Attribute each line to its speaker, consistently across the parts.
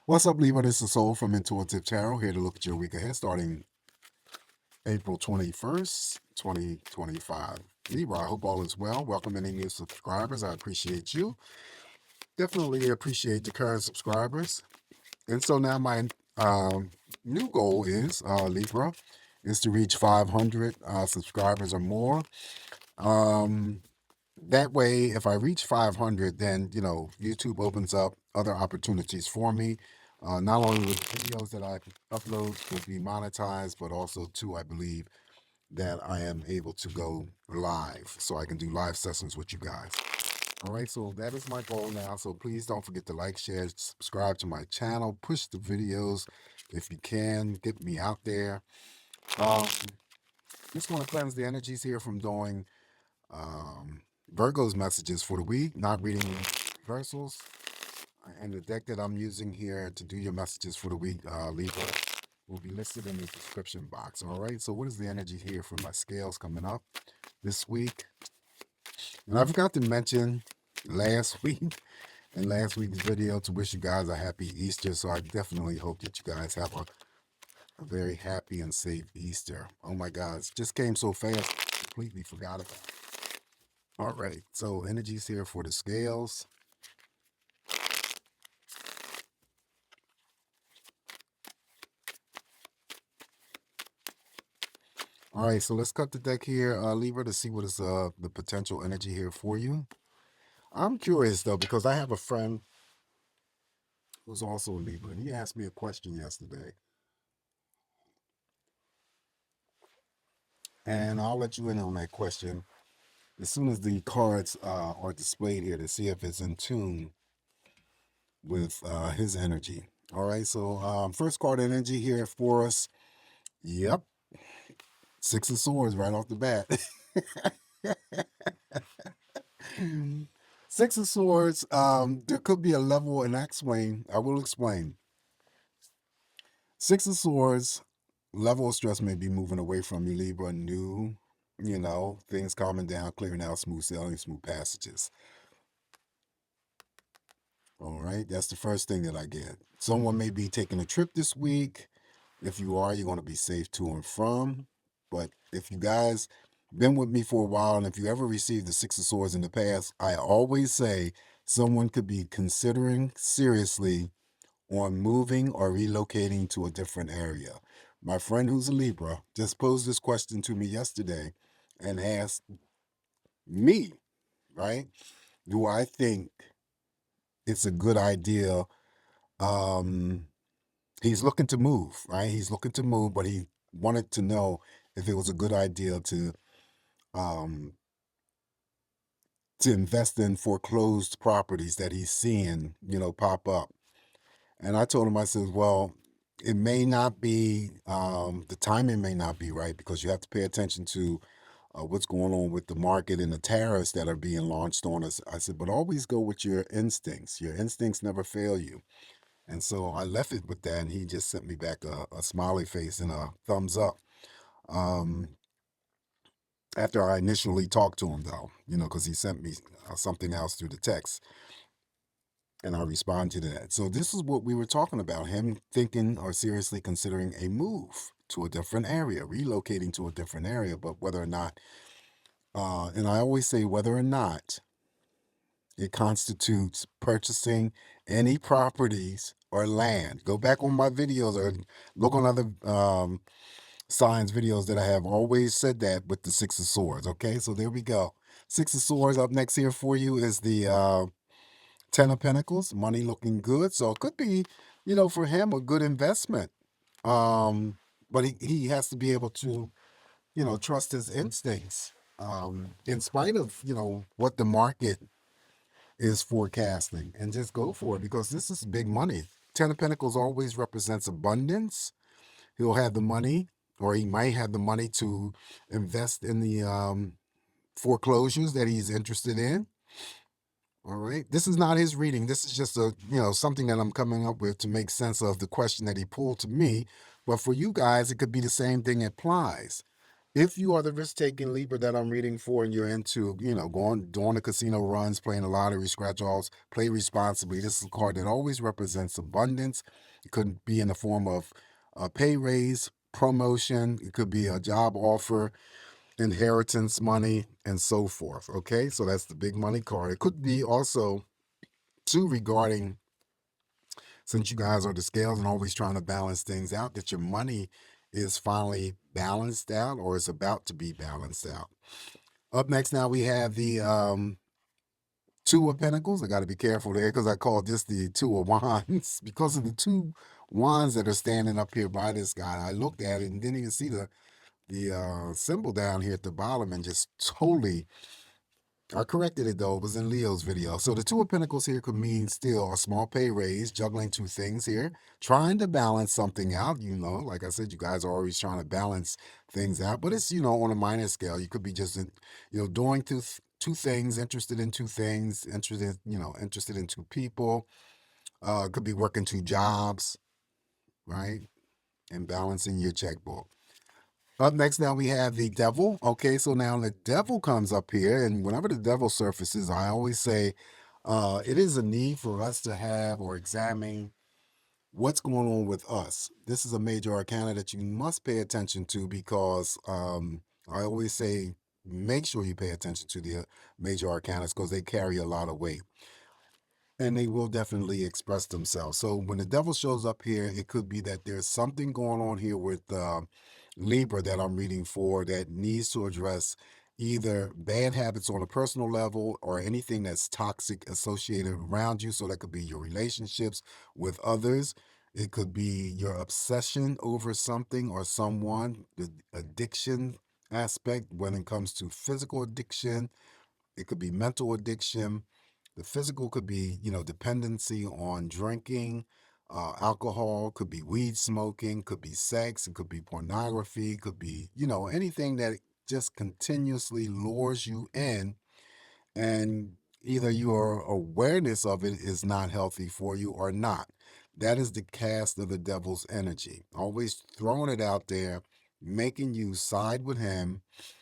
Speaker 1: What's up, Libra? This is Soul from Intuitive Tarot, here to look at your week ahead starting April 21st, 2025. Libra, I hope all is well. Welcome any new subscribers. I appreciate you. Definitely appreciate the current subscribers. And so now my new goal is, Libra, is to reach 500 subscribers or more. That way, if I reach 500, then, YouTube opens up other opportunities for me. Not only will the videos that I upload will be monetized, but also, too, I believe that I am able to go live so I can do live sessions with you guys. All right, so that is my goal now. So please don't forget to like, share, subscribe to my channel, push the videos if you can, get me out there. Just want to cleanse the energies here from doing Virgo's messages for the week, not reading reversals. And the deck that I'm using here to do your messages for the week, Libra, will be listed in the description box. All right, so what is the energy here for my scales coming up this week? And I forgot to mention last week in last week's video to wish you guys a happy Easter. So I definitely hope that you guys have a very happy and safe Easter. Oh my God, it just came so fast, completely forgot about it. All right, so energies here for the scales. All right, so let's cut the deck here, Libra, to see what is the potential energy here for you. I'm curious, though, because I have a friend who's also a Libra, and he asked me a question yesterday. And I'll let you in on that question as soon as the cards are displayed here to see if it's in tune with his energy. All right, so first card energy here for us. Yep, Six of Swords right off the bat. Six of Swords, there could be a level, and I will explain. Six of Swords, level of stress may be moving away from you, Libra. New, things calming down, clearing out, smooth sailing, smooth passages. All right, that's the first thing that I get. Someone may be taking a trip this week. If you are, you're going to be safe to and from. But if you guys been with me for a while, and if you ever received the Six of Swords in the past, I always say someone could be considering seriously on moving or relocating to a different area. My friend who's a Libra just posed this question to me yesterday and asked me, right, do I think it's a good idea? He's looking to move, right? He's looking to move, but he wanted to know if it was a good idea to invest in foreclosed properties that he's seeing, pop up. And I told him, I said, well, it may not be, the timing may not be right, because you have to pay attention to what's going on with the market and the tariffs that are being launched on us. I said, but always go with your instincts. Your instincts never fail you. And so I left it with that, and he just sent me back a smiley face and a thumbs up. After I initially talked to him, though, because he sent me something else through the text, and I responded to that. So this is what we were talking about, him thinking or seriously considering a move to a different area, relocating to a different area, but whether or not, and I always say whether or not it constitutes purchasing any properties or land. Go back on my videos or look on other signs videos that I have always said that with the Six of Swords. Okay, so there we go. Six of Swords up next here for you is the Ten of Pentacles, money looking good. So it could be, for him a good investment. But he has to be able to, trust his instincts. In spite of, what the market is forecasting, and just go for it, because this is big money. Ten of Pentacles always represents abundance. He'll have the money, or he might have the money to invest in the foreclosures that he's interested in. All right. This is not his reading. This is just something that I'm coming up with to make sense of the question that he pulled to me. But for you guys, it could be the same thing applies. If you are the risk-taking Libra that I'm reading for, and you're into, going doing the casino runs, playing the lottery, scratch offs, play responsibly. This is a card that always represents abundance. It could be in the form of a pay raise, promotion. It could be a job offer, inheritance money, and so forth. Okay, so that's the big money card. It could be also too regarding, since you guys are the scales and always trying to balance things out, that your money is finally balanced out or is about to be balanced out. Up next, now we have the Two of Pentacles. I got to be careful there because I call this the Two of Wands because of the two wands that are standing up here by this guy. I looked at it and didn't even see the symbol down here at the bottom, and just totally, I corrected it though. It was in Leo's video. So the Two of Pentacles here could mean still a small pay raise, juggling two things here, trying to balance something out. Like I said, you guys are always trying to balance things out, but it's, on a minor scale. You could be just, doing two things, interested in two things, interested in two people. Could be working two jobs, right? And balancing your checkbook. Up next, now we have the Devil. Okay, so now the Devil comes up here, and whenever the Devil surfaces, I always say it is a need for us to have or examine what's going on with us. This is a major arcana that you must pay attention to because I always say make sure you pay attention to the major arcanas because they carry a lot of weight. And they will definitely express themselves. So when the Devil shows up here, it could be that there's something going on here with Libra that I'm reading for that needs to address either bad habits on a personal level or anything that's toxic associated around you. So that could be your relationships with others. It could be your obsession over something or someone, the addiction aspect when it comes to physical addiction. It could be mental addiction. The physical could be, dependency on drinking, alcohol, could be weed smoking, could be sex, it could be pornography, could be, anything that just continuously lures you in, and either your awareness of it is not healthy for you or not. That is the cast of the Devil's energy. Always throwing it out there, making you side with him.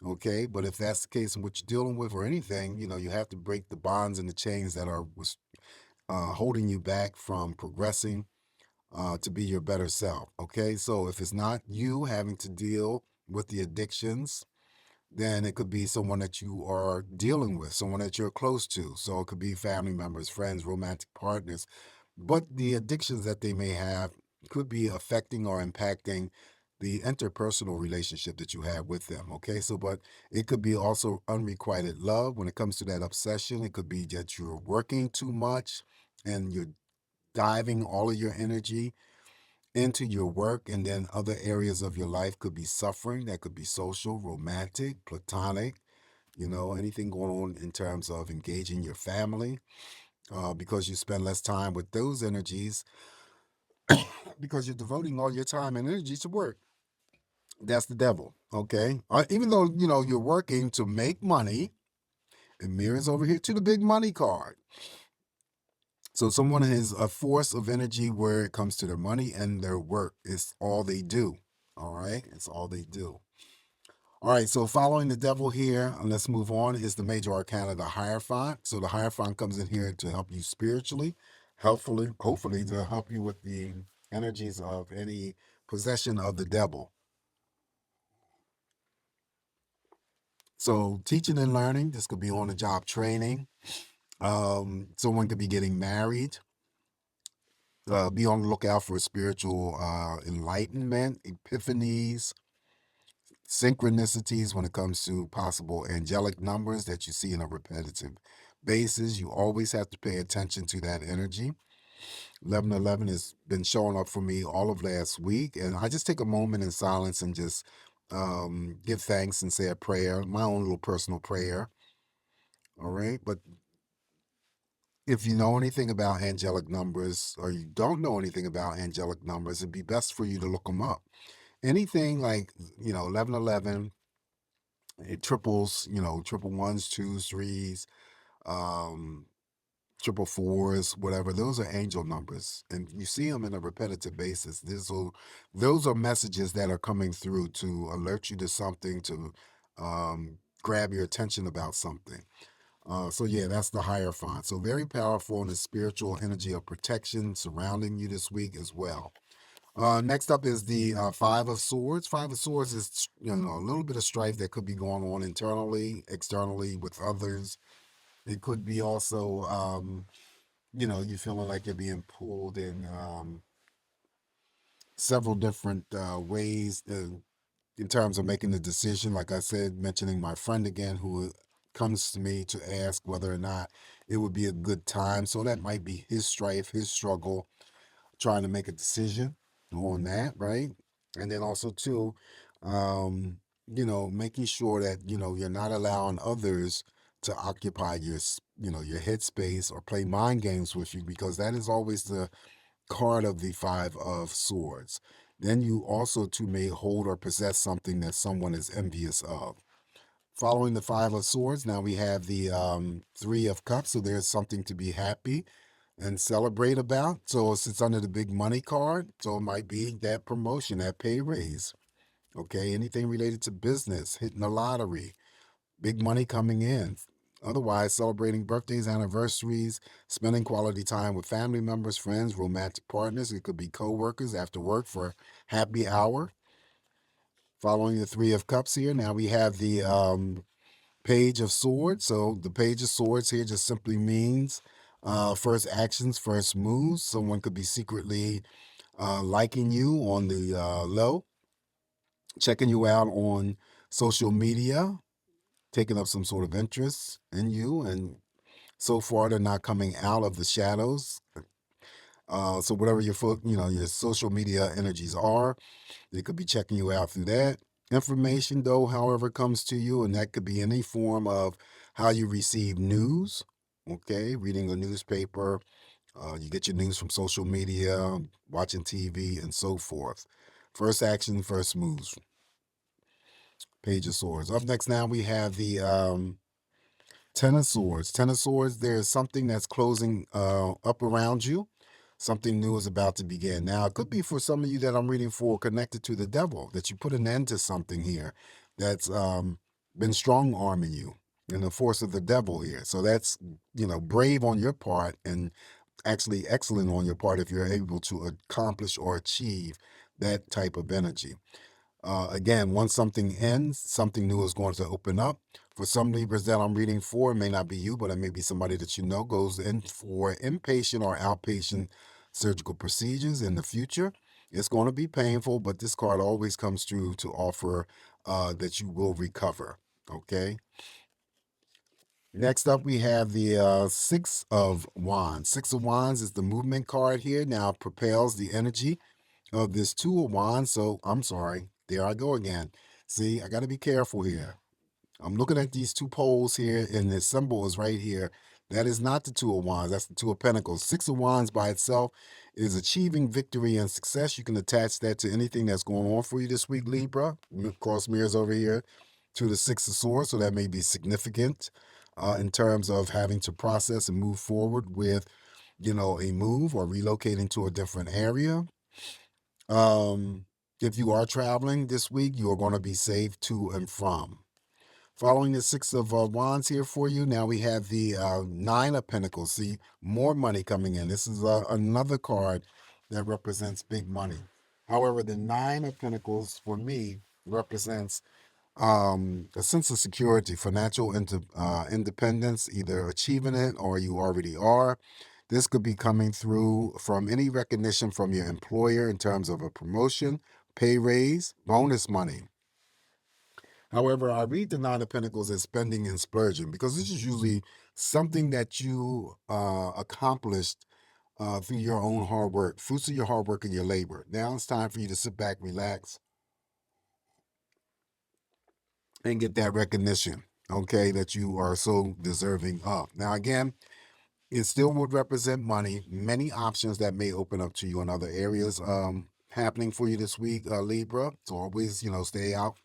Speaker 1: Okay, but if that's the case in what you're dealing with or anything, you have to break the bonds and the chains that are holding you back from progressing to be your better self. Okay, so if it's not you having to deal with the addictions, then it could be someone that you are dealing with, someone that you're close to. So it could be family members, friends, romantic partners. But the addictions that they may have could be affecting or impacting the interpersonal relationship that you have with them. Okay, so but it could be also unrequited love when it comes to that obsession. It could be that you're working too much and you're diving all of your energy into your work, and then other areas of your life could be suffering. That could be social, romantic, platonic, anything going on in terms of engaging your family, because you spend less time with those energies because you're devoting all your time and energy to work. That's the Devil. Okay, even though you're working to make money, it mirrors over here to the big money card. So someone is a force of energy where it comes to their money and their work. It's all they do. All right. It's all they do. All right. So following the Devil here, and let's move on, is the major arcana, the Hierophant. So the Hierophant comes in here to help you spiritually, hopefully to help you with the energies of any possession of the devil. So teaching and learning, this could be on the job training. Someone could be getting married. Be on the lookout for spiritual enlightenment, epiphanies, synchronicities when it comes to possible angelic numbers that you see in a repetitive basis. You always have to pay attention to that energy. 1111 has been showing up for me all of last week, and I just take a moment in silence and just give thanks and say a prayer, my own little personal prayer. All right, but if you know anything about angelic numbers or you don't know anything about angelic numbers, it'd be best for you to look them up. Anything like, 1111, it triples, triple ones, twos, threes, um, triple fours, whatever. Those are angel numbers, and you see them in a repetitive basis. Those are messages that are coming through to alert you to something, to grab your attention about something. So yeah, that's the Hierophant. So very powerful in the spiritual energy of protection surrounding you this week as well. Next up is the Five of Swords. Five of Swords is a little bit of strife that could be going on internally, externally with others. It could be also you feeling like you're being pulled in several different ways in terms of making the decision. Like I said, mentioning my friend again, who comes to me to ask whether or not it would be a good time. So that might be his strife, his struggle, trying to make a decision on that, right? And then also too, um, making sure that you're not allowing others to occupy your headspace or play mind games with you, because that is always the card of the Five of Swords. Then you also too may hold or possess something that someone is envious of. Following the Five of Swords, now we have the Three of Cups. So there's something to be happy and celebrate about. So it's under the big money card. So it might be that promotion, that pay raise. Okay, anything related to business, hitting the lottery, big money coming in. Otherwise, celebrating birthdays, anniversaries, spending quality time with family members, friends, romantic partners. It could be co-workers after work for happy hour. Following the Three of Cups here, now we have the Page of Swords. So the Page of Swords here just simply means first actions, first moves. Someone could be secretly liking you on the low, checking you out on social media, taking up some sort of interest in you, and so far they're not coming out of the shadows. So whatever your social media energies are, they could be checking you out through that. Information, though, however, comes to you, and that could be any form of how you receive news. Okay, reading a newspaper, you get your news from social media, watching TV, and so forth. First action, first moves. Page of Swords. Up next, now we have the Ten of Swords. Ten of Swords, there's something that's closing up around you. Something new is about to begin. Now, it could be for some of you that I'm reading for connected to the devil, that you put an end to something here that's been strong arming you in the force of the devil here. So that's, brave on your part and actually excellent on your part if you're able to accomplish or achieve that type of energy. Again, once something ends, something new is going to open up. For some Libras that I'm reading for, it may not be you, but it may be somebody that you know goes in for inpatient or outpatient surgical procedures in the future. It's going to be painful, but this card always comes through to offer that you will recover. Okay. Next up, we have the Six of Wands. Six of Wands is the movement card here. Now, it propels the energy of this Two of Wands. So I'm sorry. There I go again. See, I got to be careful here. I'm looking at these two poles here, and the symbol is right here. That is not the Two of Wands. That's the Two of Pentacles. Six of Wands by itself is achieving victory and success. You can attach that to anything that's going on for you this week, Libra. Cross mirrors over here to the Six of Swords, so that may be significant in terms of having to process and move forward with, a move or relocating to a different area. If you are traveling this week, you are going to be safe to and from. Following the Six of Wands here for you, now we have the Nine of Pentacles. See, more money coming in. This is another card that represents big money. However, the Nine of Pentacles for me represents a sense of security, financial independence, either achieving it or you already are. This could be coming through from any recognition from your employer in terms of a promotion, pay raise, bonus money. However, I read the Nine of Pentacles as spending and splurging, because this is usually something that you accomplished through your own hard work, fruits of your hard work and your labor. Now it's time for you to sit back, relax, and get that recognition, okay, that you are so deserving of. Now, again, it still would represent money, many options that may open up to you in other areas happening for you this week, Libra. So always, stay out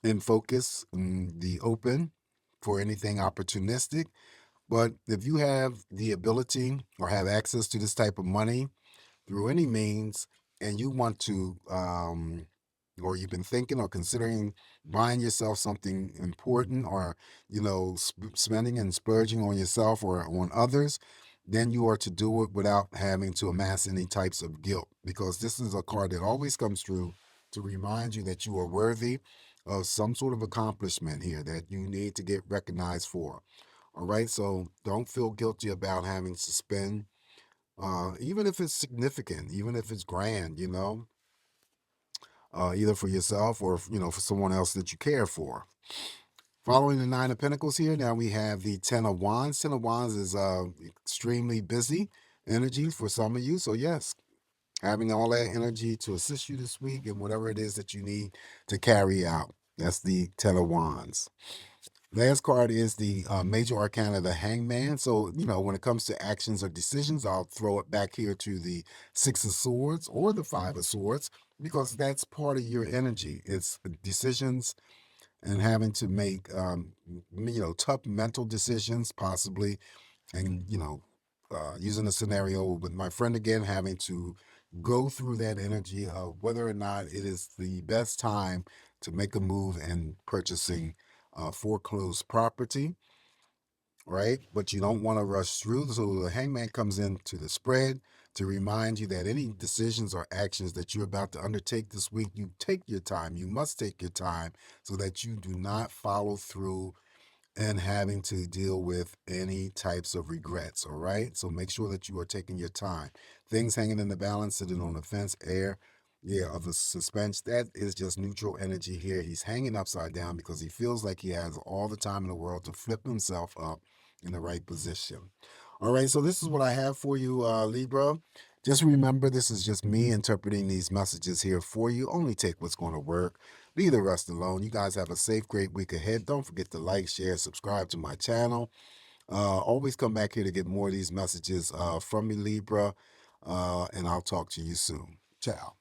Speaker 1: and focus in the open for anything opportunistic. But if you have the ability or have access to this type of money through any means, and you want to, or you've been thinking or considering buying yourself something important, or spending and splurging on yourself or on others, then you are to do it without having to amass any types of guilt, because this is a card that always comes through to remind you that you are worthy of some sort of accomplishment here that you need to get recognized for. All right, so don't feel guilty about having to spend, even if it's significant, even if it's grand, either for yourself or for someone else that you care for. Following the Nine of Pentacles here, now we have the Ten of Wands. Ten of Wands is extremely busy energy for some of you. So yes, having all that energy to assist you this week and whatever it is that you need to carry out. That's the Ten of Wands. Last card is the Major Arcana, the Hangman. So, when it comes to actions or decisions, I'll throw it back here to the Six of Swords or the Five of Swords, because that's part of your energy. It's decisions and having to make, tough mental decisions, possibly. And, using a scenario with my friend again, having to go through that energy of whether or not it is the best time to make a move and purchasing foreclosed property, right? But you don't want to rush through. So the hangman comes into the spread to remind you that any decisions or actions that you're about to undertake this week, you take your time. You must take your time so that you do not follow through and having to deal with any types of regrets. All right. So make sure that you are taking your time. Things hanging in the balance, sitting on the fence, air, yeah, of the suspense. That is just neutral energy here. He's hanging upside down because he feels like he has all the time in the world to flip himself up in the right position. All right. So this is what I have for you, Libra. Just remember, this is just me interpreting these messages here for you. Only take what's going to work. Leave the rest alone. You guys have a safe, great week ahead. Don't forget to like, share, subscribe to my channel. Always come back here to get more of these messages from me, Libra. And I'll talk to you soon. Ciao.